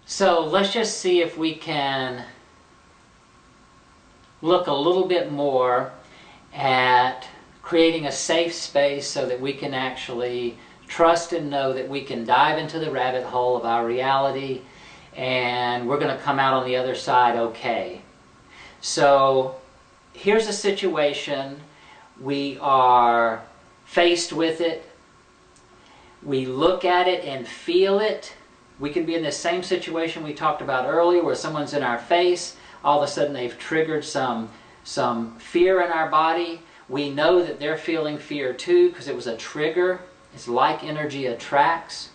So let's just see if we can look a little bit more at creating a safe space so that we can actually trust and know that we can dive into the rabbit hole of our reality and we're going to come out on the other side okay. So here's a situation. We are faced with it. We look at it and feel it. We can be in the same situation we talked about earlier where someone's in our face. All of a sudden they've triggered some fear in our body. We know that they're feeling fear too because it was a trigger. It's like energy attracts.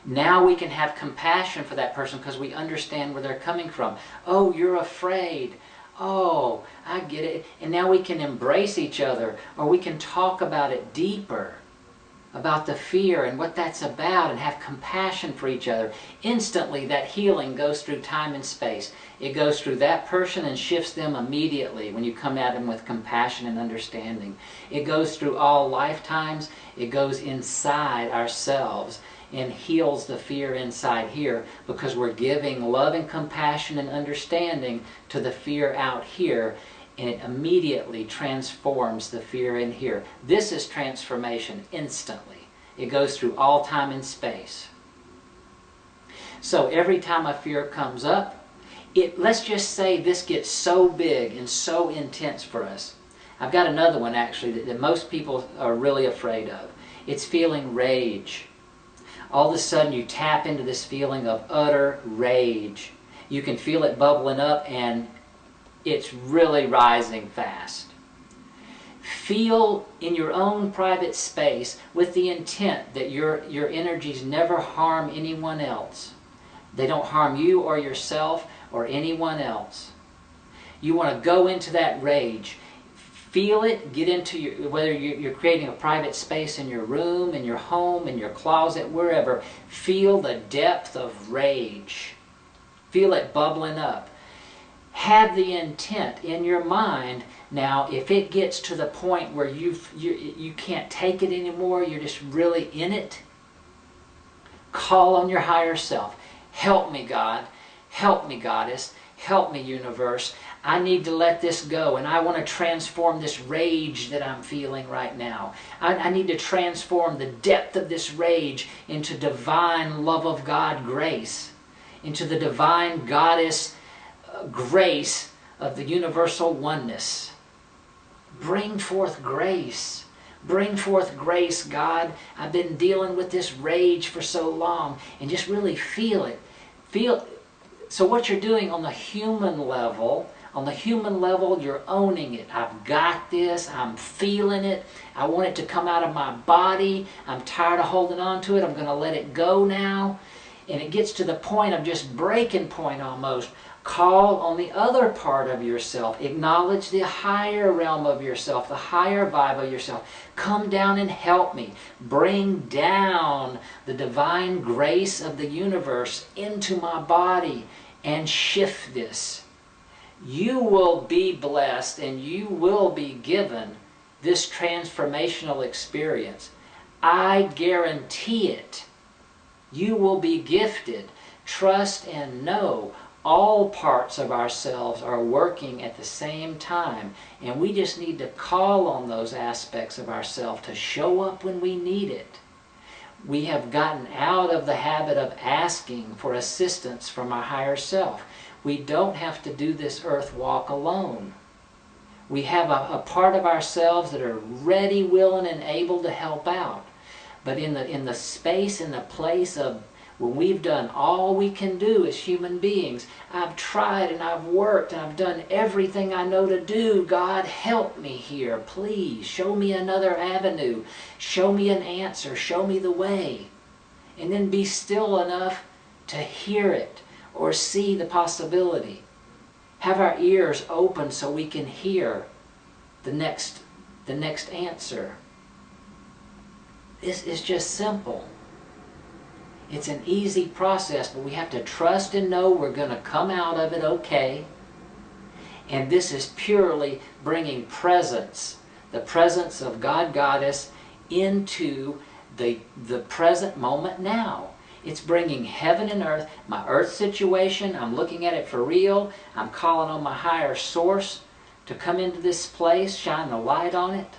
Now we can have compassion for that person because we understand where they're coming from. Oh, you're afraid. Oh, I get it. And now we can embrace each other, or we can talk about it deeper, about the fear and what that's about, and have compassion for each other. Instantly that healing goes through time and space. It goes through that person and shifts them immediately when you come at them with compassion and understanding. It goes through all lifetimes. It goes inside ourselves and heals the fear inside here because we're giving love and compassion and understanding to the fear out here, and it immediately transforms the fear in here. This is transformation instantly. It goes through all time and space. So every time a fear comes up, let's just say this gets so big and so intense for us. I've got another one actually that most people are really afraid of. It's feeling rage. All of a sudden you tap into this feeling of utter rage. You can feel it bubbling up and it's really rising fast. Feel in your own private space with the intent that your energies never harm anyone else. They don't harm you or yourself or anyone else. You want to go into that rage. Feel it, get into whether you're creating a private space in your room, in your home, in your closet, wherever. Feel the depth of rage. Feel it bubbling up. Have the intent in your mind. Now, if it gets to the point where you can't take it anymore, you're just really in it, call on your higher self. Help me, God. Help me, Goddess. Help me, universe. I need to let this go, and I want to transform this rage that I'm feeling right now. I need to transform the depth of this rage into divine love of God grace, into the divine goddess grace of the universal oneness. Bring forth grace. Bring forth grace, God. I've been dealing with this rage for so long, and just really feel it. So what you're doing on the human level, you're owning it. I've got this. I'm feeling it. I want it to come out of my body. I'm tired of holding on to it. I'm going to let it go now. And it gets to the point of just breaking point almost. Call on the other part of yourself. Acknowledge the higher realm of yourself, the higher vibe of yourself. Come down and help me. Bring down the divine grace of the universe into my body and shift this. You will be blessed and you will be given this transformational experience. I guarantee it. You will be gifted. Trust and know all parts of ourselves are working at the same time, and we just need to call on those aspects of ourselves to show up when we need it. We have gotten out of the habit of asking for assistance from our higher self. We don't have to do this earth walk alone. We have a part of ourselves that are ready, willing, and able to help out. But in the space, in the place of when we've done all we can do as human beings, I've tried and I've worked and I've done everything I know to do. God, help me here, please. Show me another avenue. Show me an answer. Show me the way. And then be still enough to hear it or see the possibility. Have our ears open so we can hear the next answer. This is just simple. It's an easy process, but we have to trust and know we're going to come out of it okay. And this is purely bringing presence, the presence of God, Goddess, into the present moment now. It's bringing heaven and earth. My earth situation, I'm looking at it for real. I'm calling on my higher source to come into this place, shine the light on it.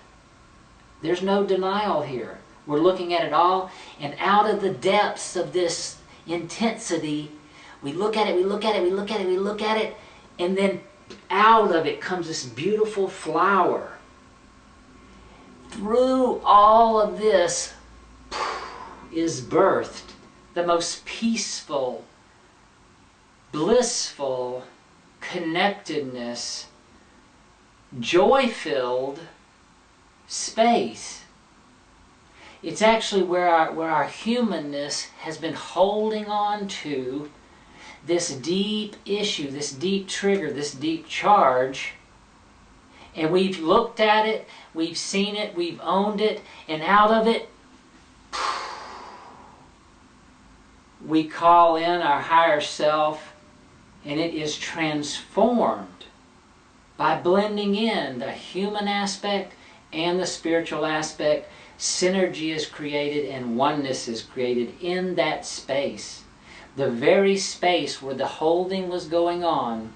There's no denial here. We're looking at it all, and out of the depths of this intensity, we look at it, we look at it, we look at it, we look at it, and then out of it comes this beautiful flower. Through all of this is birthed the most peaceful, blissful, connectedness, joy-filled space. It's actually where our humanness has been holding on to this deep issue, this deep trigger, this deep charge. And we've looked at it, we've seen it, we've owned it, and out of it, we call in our higher self, and it is transformed by blending in the human aspect and the spiritual aspect. Synergy is created and oneness is created in that space. The very space where the holding was going on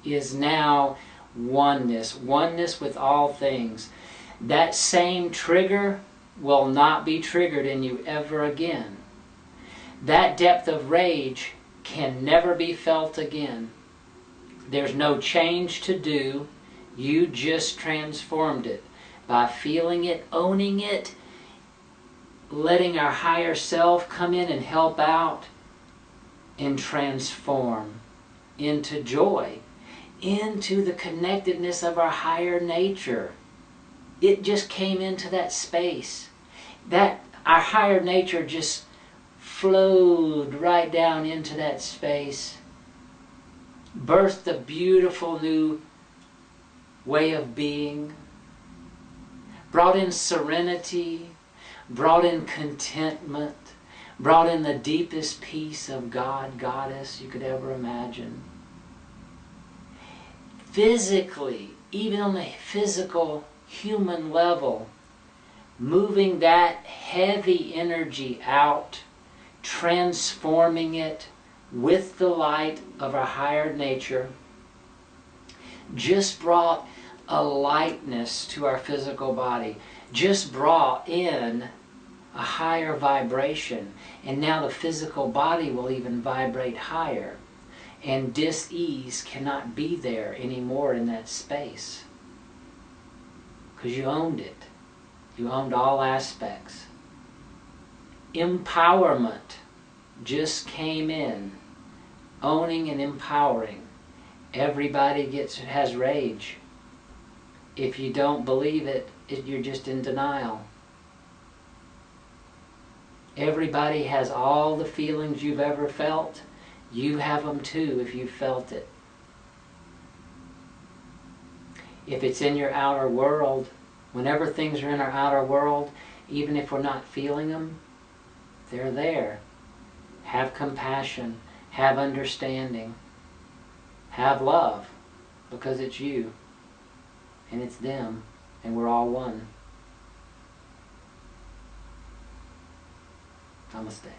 is now oneness. Oneness with all things. That same trigger will not be triggered in you ever again. That depth of rage can never be felt again. There's no change to do. You just transformed it by feeling it, owning it, letting our higher self come in and help out and transform into joy, into the connectedness of our higher nature. It just came into that space. That our higher nature just flowed right down into that space, birthed a beautiful new way of being, brought in serenity, brought in contentment, brought in the deepest peace of God, Goddess you could ever imagine. Physically, even on the physical human level, moving that heavy energy out, transforming it with the light of our higher nature, just brought a lightness to our physical body, just brought in a higher vibration, and now the physical body will even vibrate higher, and dis-ease cannot be there anymore in that space, because you owned it. You owned all aspects. Empowerment just came in, owning and empowering. Everybody has rage. If you don't believe it, you're just in denial. Everybody has all the feelings you've ever felt. You have them too if you've felt it. If it's in your outer world, whenever things are in our outer world, even if we're not feeling them, they're there. Have compassion, have understanding, have love, because it's you, and it's them, and we're all one. Namaste.